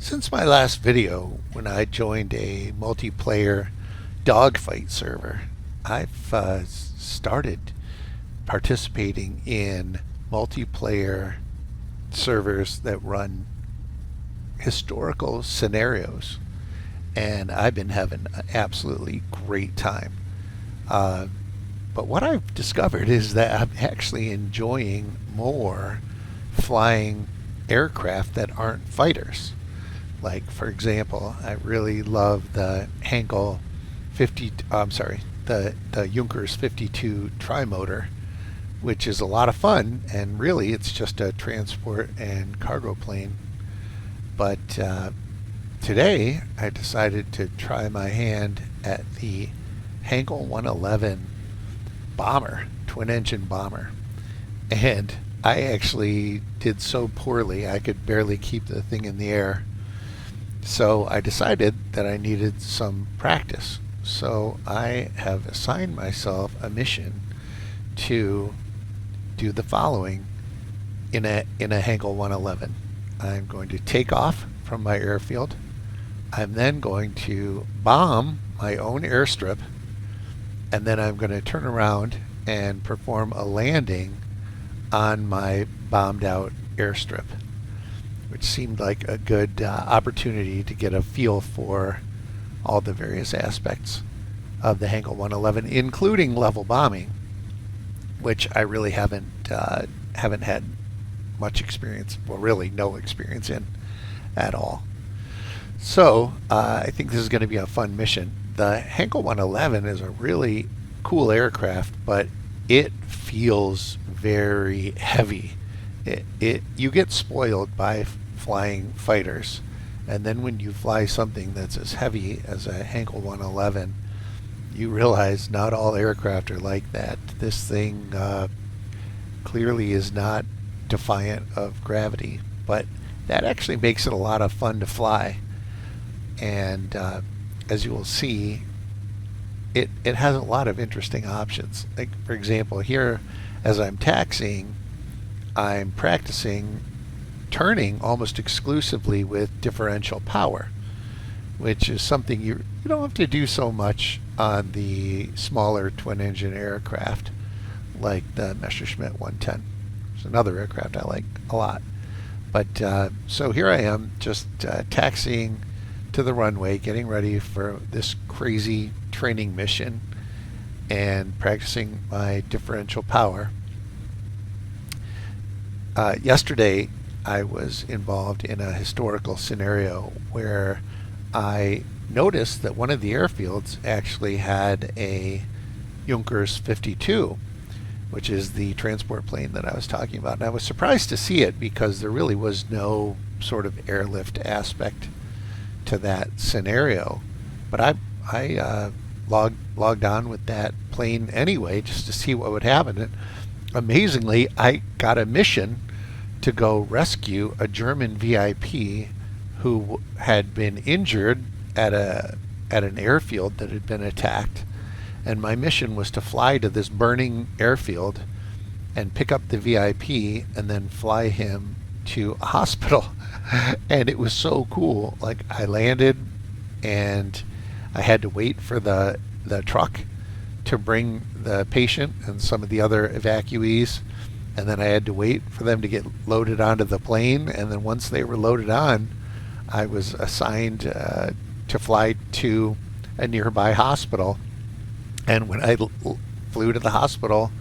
Since my last video, when I joined a multiplayer dogfight server, I've started participating in multiplayer servers that run historical scenarios, and I've been having an absolutely great time. Uh, but what I've discovered is that I'm actually enjoying more flying aircraft that aren't fighters. Like, for example, I really love the Henkel 50. I'm sorry, the Junkers 52 trimotor, which is a lot of fun. And really, it's just a transport and cargo plane. But today, I decided to try my hand at the Henkel 111 bomber, twin-engine bomber, and I actually did so poorly I could barely keep the thing in the air. So I decided that I needed some practice. So I have assigned myself a mission to do the following in a Henkel 111. I'm going to take off from my airfield. I'm then going to bomb my own airstrip, and then I'm going to turn around and perform a landing on my bombed out airstrip, which seemed like a good opportunity to get a feel for all the various aspects of the Henkel 111, including level bombing, which I really haven't had much experience, well, really no experience in at all. So I think this is going to be a fun mission. The Henkel 111 is a really cool aircraft, but it feels very heavy. You get spoiled by flying fighters, and then when you fly something that's as heavy as a Henkel 111, you realize not all aircraft are like that. This thing clearly is not defiant of gravity, but that actually makes it a lot of fun to fly. And as you will see, it has a lot of interesting options. Like, for example, here as I'm taxiing, I'm practicing turning almost exclusively with differential power, which is something you don't have to do so much on the smaller twin-engine aircraft like the Messerschmitt 110. It's another aircraft I like a lot. But so here I am, just taxiing to the runway, getting ready for this crazy training mission and practicing my differential power. Yesterday, I was involved in a historical scenario where I noticed that one of the airfields actually had a Junkers 52, which is the transport plane that I was talking about. And I was surprised to see it because there really was no sort of airlift aspect to that scenario. But I logged on with that plane anyway just to see what would happen. And amazingly, I got a mission to go rescue a German VIP who had been injured at an airfield that had been attacked. And my mission was to fly to this burning airfield and pick up the VIP and then fly him to a hospital. And it was so cool. Like, I landed and I had to wait for the truck to bring the patient and some of the other evacuees, and then I had to wait for them to get loaded onto the plane, and then once they were loaded on, I was assigned to fly to a nearby hospital. And when I flew to the hospital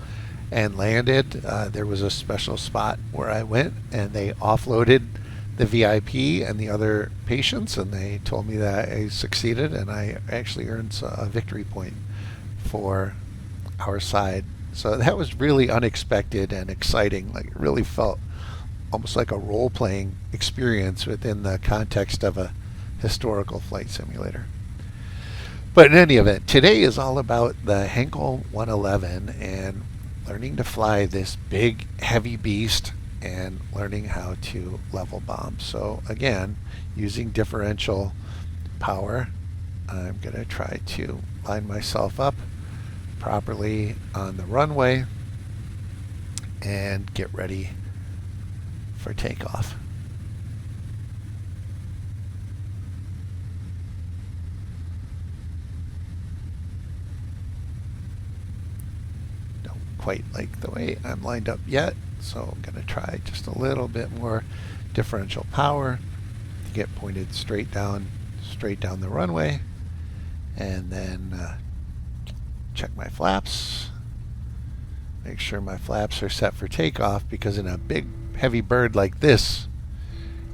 and landed, there was a special spot where I went, and they offloaded the VIP and the other patients, and they told me that I succeeded, and I actually earned a victory point for our side. So that was really unexpected and exciting. Like, it really felt almost like a role-playing experience within the context of a historical flight simulator. But in any event, today is all about the Henkel 111 and learning to fly this big, heavy beast and learning how to level bomb. So again, using differential power, I'm going to try to line myself up properly on the runway and get ready for takeoff. quite like the way I'm lined up yet, so I'm going to try just a little bit more differential power to get pointed straight down the runway, and then check my flaps. Make sure my flaps are set for takeoff, because in a big heavy bird like this,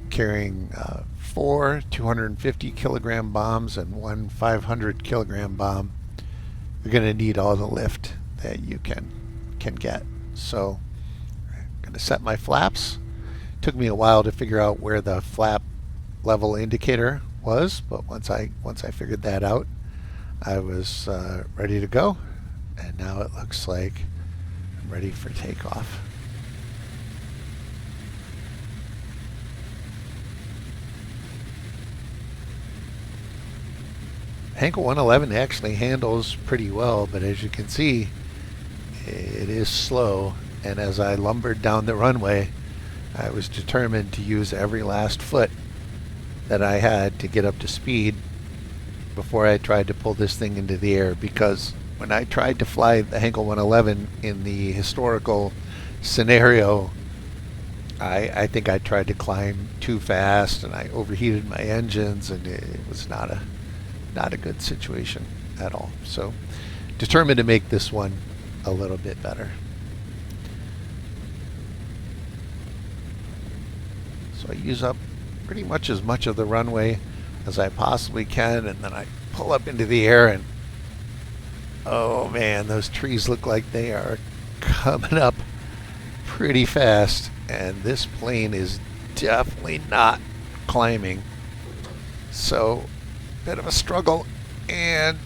carrying 4 250 kilogram bombs and 1 500 kilogram bomb, you're going to need all the lift that you can get. So I'm going to set my flaps. Took me a while to figure out where the flap level indicator was, but once I figured that out, I was ready to go, and now it looks like I'm ready for takeoff. He-111 actually handles pretty well, but as you can see, it is slow, and as I lumbered down the runway, I was determined to use every last foot that I had to get up to speed before I tried to pull this thing into the air, because when I tried to fly the He-111 in the historical scenario, I think I tried to climb too fast and I overheated my engines, and it was not a good situation at all. So determined to make this one a little bit better. So I use up pretty much as much of the runway as I possibly can, and then I pull up into the air, and oh man, those trees look like they are coming up pretty fast, and this plane is definitely not climbing. So bit of a struggle, and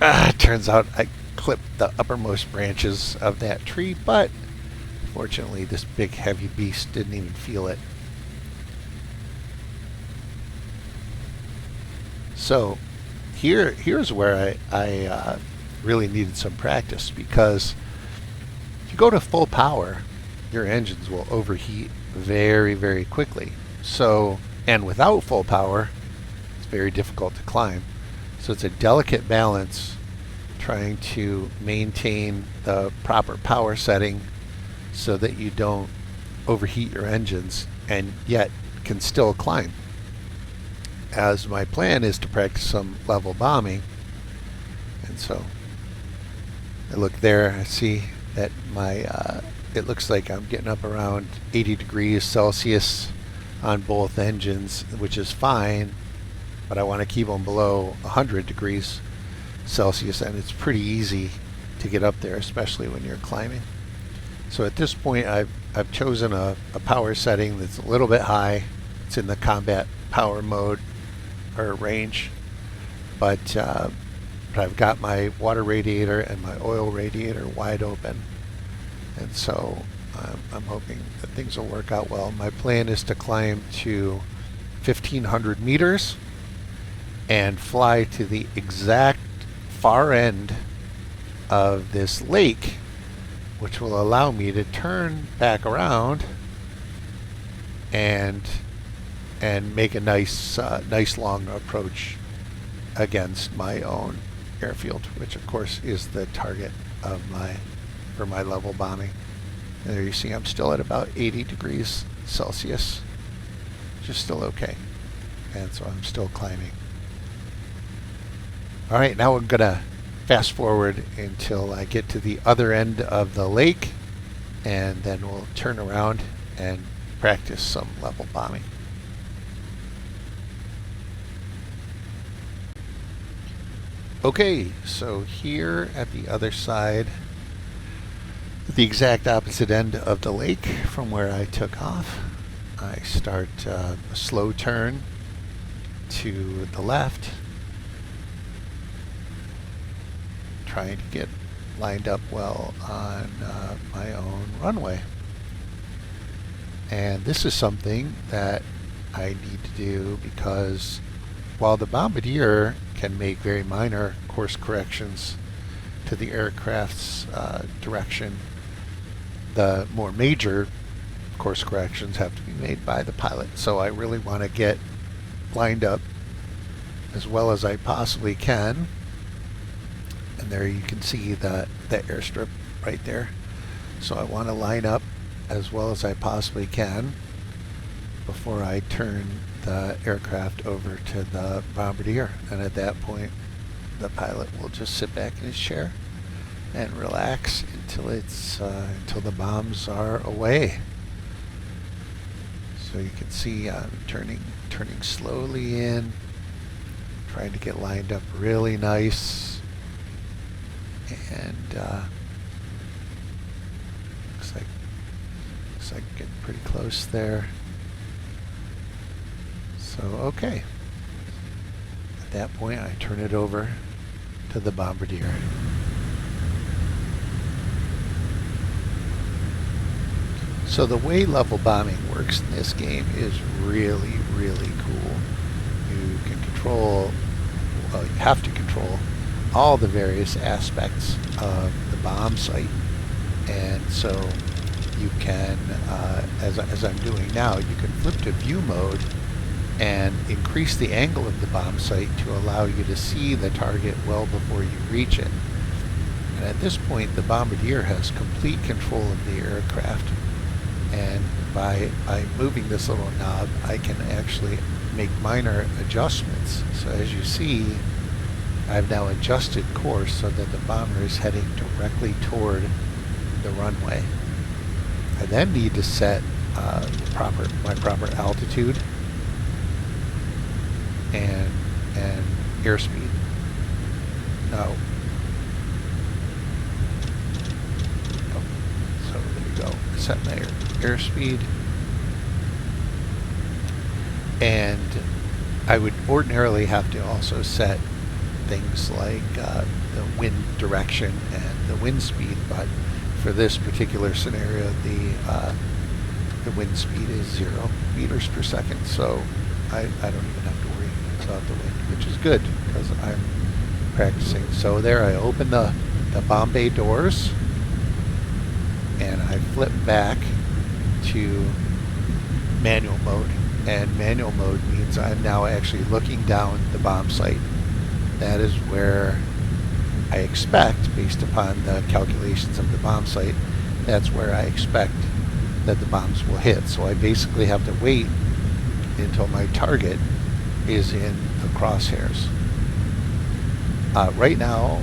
it turns out I clipped the uppermost branches of that tree, but fortunately this big heavy beast didn't even feel it. So here's where I really needed some practice, because if you go to full power, your engines will overheat very, very quickly. So, and without full power, it's very difficult to climb. So it's a delicate balance trying to maintain the proper power setting so that you don't overheat your engines and yet can still climb. As my plan is to practice some level bombing, and so I look there, I see that my it looks like I'm getting up around 80 degrees Celsius on both engines, which is fine, but I want to keep them below 100 degrees Celsius, and it's pretty easy to get up there, especially when you're climbing. So at this point I've chosen a power setting that's a little bit high. It's in the combat power mode or range, but I've got my water radiator and my oil radiator wide open, and so I'm hoping that things will work out well. My plan is to climb to 1,500 meters and fly to the exact far end of this lake, which will allow me to turn back around and make a nice long approach against my own airfield, which of course is the target of for my level bombing. And there you see I'm still at about 80 degrees Celsius, which is still okay, and so I'm still climbing. All right, now we're gonna fast forward until I get to the other end of the lake, and then we'll turn around and practice some level bombing. Okay, so here at the other side, the exact opposite end of the lake from where I took off, I start a slow turn to the left, trying to get lined up well on my own runway. And this is something that I need to do because while the Bombardier can make very minor course corrections to the aircraft's direction, the more major course corrections have to be made by the pilot. So I really want to get lined up as well as I possibly can And there you can see the airstrip right there. So I want to line up as well as I possibly can before I turn the aircraft over to the bombardier. And at that point, the pilot will just sit back in his chair and relax until until the bombs are away. So you can see I'm turning slowly in, trying to get lined up really nice, and looks like getting pretty close there. So okay, at that point I turn it over to the bombardier. So the way level bombing works in this game is really, really cool. You can control, well, you have to control all the various aspects of the bomb site. And so you can, as I'm doing now, you can flip to view mode and increase the angle of the bomb site to allow you to see the target well before you reach it. And at this point, the bombardier has complete control of the aircraft. And by moving this little knob, I can actually make minor adjustments. So as you see, I've now adjusted course so that the bomber is heading directly toward the runway. I then need to set my proper altitude and airspeed. No. So there you go. Set my airspeed, and I would ordinarily have to also set things like the wind direction and the wind speed, but for this particular scenario, the wind speed is 0 meters per second, so I don't even have to worry about the wind, which is good because I'm practicing. So there, I open the bomb bay doors, and I flip back to manual mode. And manual mode means I'm now actually looking down the bomb site. That is where I expect, based upon the calculations of the bomb site, that's where I expect that the bombs will hit. So I basically have to wait until my target is in the crosshairs. Right now,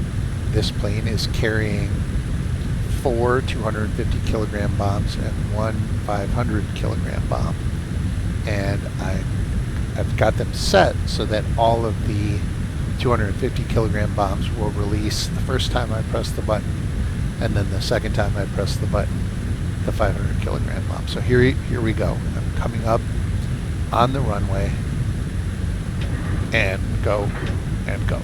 this plane is carrying 4 250 kilogram bombs and 1 500 kilogram bomb, and I've got them set so that all of the 250 kilogram bombs will release the first time I press the button, and then the second time I press the button, the 500 kilogram bomb. So here we go. I'm coming up on the runway, and go and go.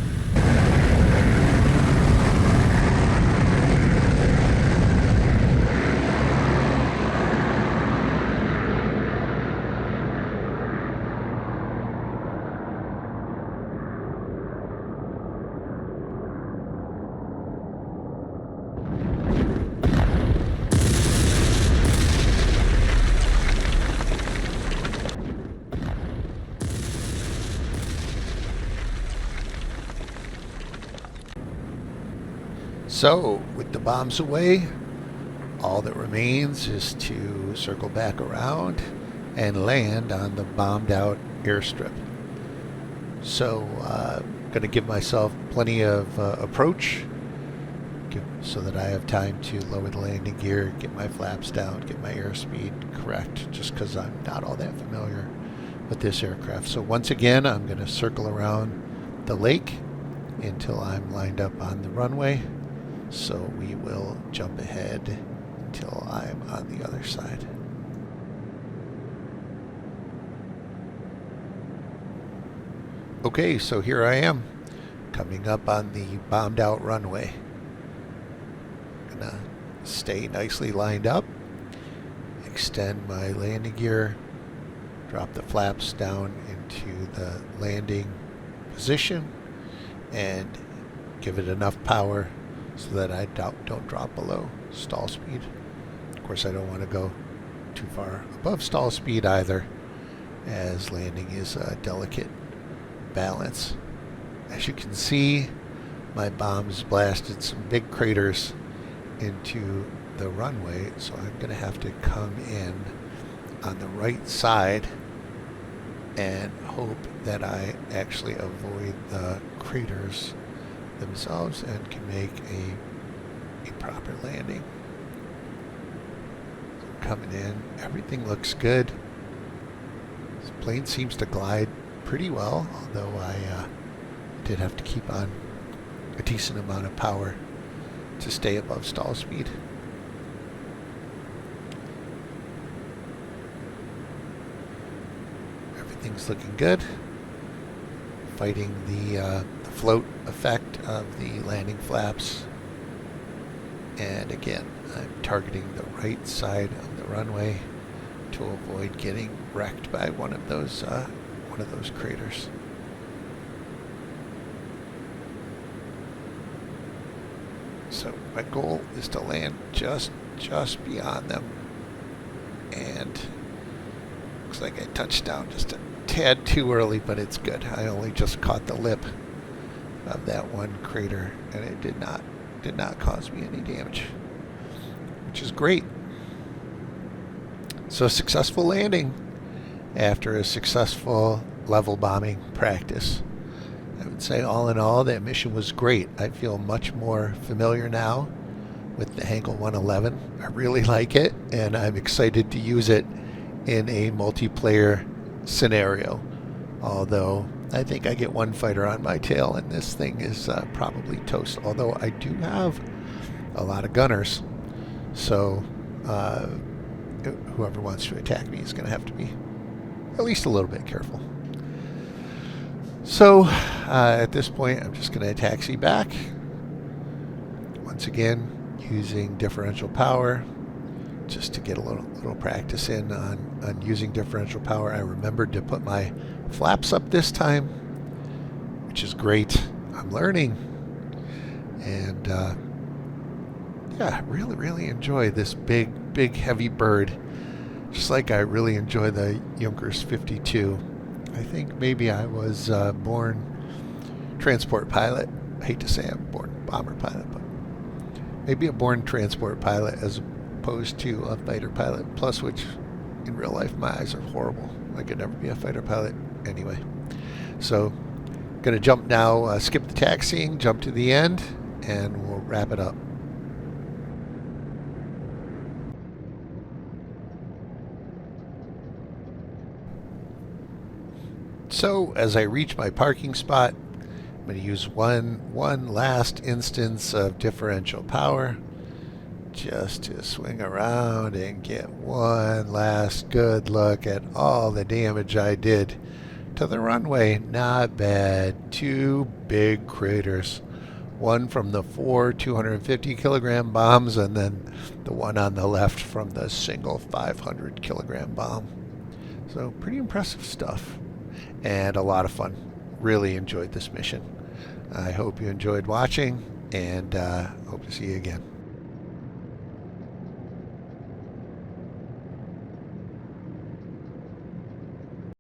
So, with the bombs away, all that remains is to circle back around and land on the bombed out airstrip. So, I'm going to give myself plenty of approach so that I have time to lower the landing gear, get my flaps down, get my airspeed correct, just because I'm not all that familiar with this aircraft. So once again, I'm going to circle around the lake until I'm lined up on the runway. So we will jump ahead until I'm on the other side. Okay, so here I am, coming up on the bombed out runway. Gonna stay nicely lined up, extend my landing gear, drop the flaps down into the landing position, and give it enough power so that I don't drop below stall speed. Of course, I don't want to go too far above stall speed either, as landing is a delicate balance. As you can see, my bombs blasted some big craters into the runway, so I'm going to have to come in on the right side and hope that I actually avoid the craters themselves and can make a proper landing. So coming in, everything looks good. This plane seems to glide pretty well, although I did have to keep on a decent amount of power to stay above stall speed. Everything's looking good. Fighting the float effect of the landing flaps. And again, I'm targeting the right side of the runway to avoid getting wrecked by one of those craters. So my goal is to land just beyond them, and looks like I touched down just a tad too early, but it's good. I only just caught the lip of that one crater, and it did not cause me any damage, which is great. So successful landing after a successful level bombing practice. I would say all in all, that mission was great. I feel much more familiar now with the He-111. I really like it, and I'm excited to use it in a multiplayer scenario. Although I think I get one fighter on my tail, and this thing is probably toast. Although I do have a lot of gunners, so whoever wants to attack me is going to have to be at least a little bit careful. So at this point, I'm just going to taxi back. Once again, using differential power, just to get a little practice in on using differential power. I remembered to put my flaps up this time, which is great. I'm learning. And yeah, really enjoy this big heavy bird. Just like I really enjoy the Junkers 52. I think maybe I was born transport pilot. I hate to say I'm born bomber pilot, but maybe a born transport pilot as opposed to a fighter pilot. Plus, which in real life my eyes are horrible. I could never be a fighter pilot anyway. So, gonna jump now, skip the taxiing, jump to the end, and we'll wrap it up. So as I reach my parking spot, I'm going to use one last instance of differential power just to swing around and get one last good look at all the damage I did to the runway. Not bad. 2 big craters. One from the 4 250 kilogram bombs, and then the one on the left from the single 500 kilogram bomb. So pretty impressive stuff. And a lot of fun. Really enjoyed this mission. I hope you enjoyed watching, and hope to see you again.